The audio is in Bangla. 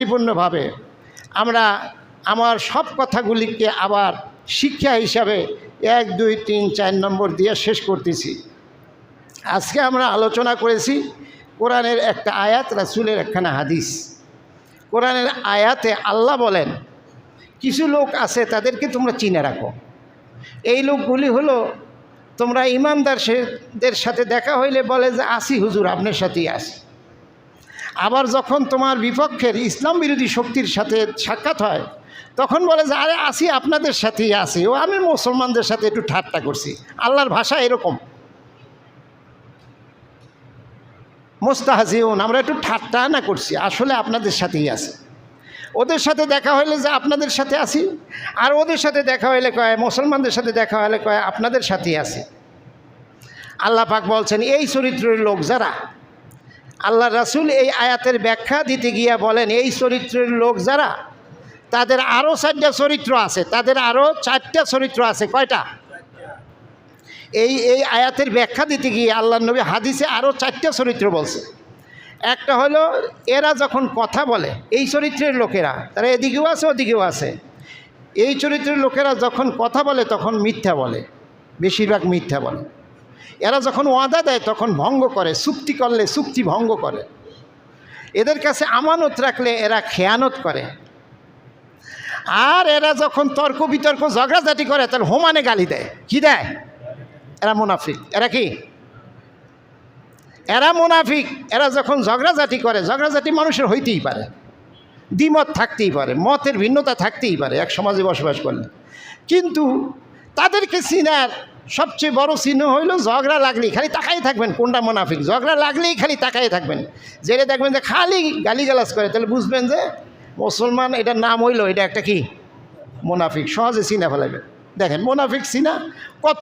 পরিপূর্ণভাবে আমরা আমার সব কথাগুলিকে আবার শিক্ষা হিসাবে 1, 2, 3, 4 নম্বর দিয়ে শেষ করতেছি। আজকে আমরা আলোচনা করেছি কোরআনের একটা আয়াত, রাসূলের একখানা হাদিস। কোরআনের আয়াতে আল্লাহ বলেন, কিছু লোক আছে তাদেরকে তোমরা চিনে রাখো। এই লোকগুলি হলো, তোমরা ইমানদারদের সাথে দেখা হইলে বলে যে আসি হুজুর, আপনার সাথেই আসি। আবার যখন তোমার বিপক্ষের ইসলাম বিরোধী শক্তির সাথে সাক্ষাৎ হয় তখন বলে যে আরে আসি, আপনাদের সাথেই আসি, ও আমি মুসলমানদের সাথে একটু ঠাট্টা করছি। আল্লাহর ভাষা এরকম, মুস্তাহজিউন, আমরা একটু ঠাট্টা না করছি, আসলে আপনাদের সাথেই আসি। ওদের সাথে দেখা হইলে যে আপনাদের সাথে আসি, আর ওদের সাথে দেখা হইলে কয়, মুসলমানদের সাথে দেখা হলে কয় আপনাদের সাথেই আসি। আল্লাহ পাক বলছেন এই চরিত্রের লোক যারা, আল্লাহ রাসূল এই আয়াতের ব্যাখ্যা দিতে গিয়া বলেন এই চরিত্রের লোক যারা, তাদের আরও 4টা চরিত্র আছে, তাদের আরও 4টা চরিত্র আছে। কয়টা? এই আয়াতের ব্যাখ্যা দিতে গিয়ে আল্লাহ নবী হাদিসে আরও 4টা চরিত্র বলছে। একটা হলো এরা যখন কথা বলে, এই চরিত্রের লোকেরা, তারা এদিকেও আছে ওদিকেও আছে। এই চরিত্রের লোকেরা যখন কথা বলে তখন মিথ্যা বলে, বেশিরভাগ মিথ্যা বলে। এরা যখন ওয়াদা দেয় তখন ভঙ্গ করে, চুক্তি করলে চুক্তি ভঙ্গ করে। এদের কাছে আমানত রাখলে এরা খেয়ানত করে। আর এরা যখন তর্ক বিতর্ক ঝগড়াঝাটি করে তাহলে হোমানে গালি দেয়। কি দেয়? এরা মুনাফিক। এরা কি? এরা মুনাফিক। এরা যখন ঝগড়াঝাটি করে, ঝগড়াঝাটি মানুষের হইতেই পারে, দ্বিমত থাকতেই পারে, মতের ভিন্নতা থাকতেই পারে এক সমাজে বসবাস করলে, কিন্তু তাদেরকে চিনার সবচেয়ে বড় চিহ্ন হইল ঝগড়া লাগলেই খালি তাকাই থাকবেন কোনটা মুনাফিক। ঝগড়া লাগলেই খালি তাকাই থাকবেন, যেটা দেখবেন যে খালি গালিগালাজ করে, তাহলে বুঝবেন যে মুসলমান, এটার নাম হইল এটা একটা কি মুনাফিক। সহজে চিনা ফেলাবেন। দেখেন মুনাফিক চিনা কত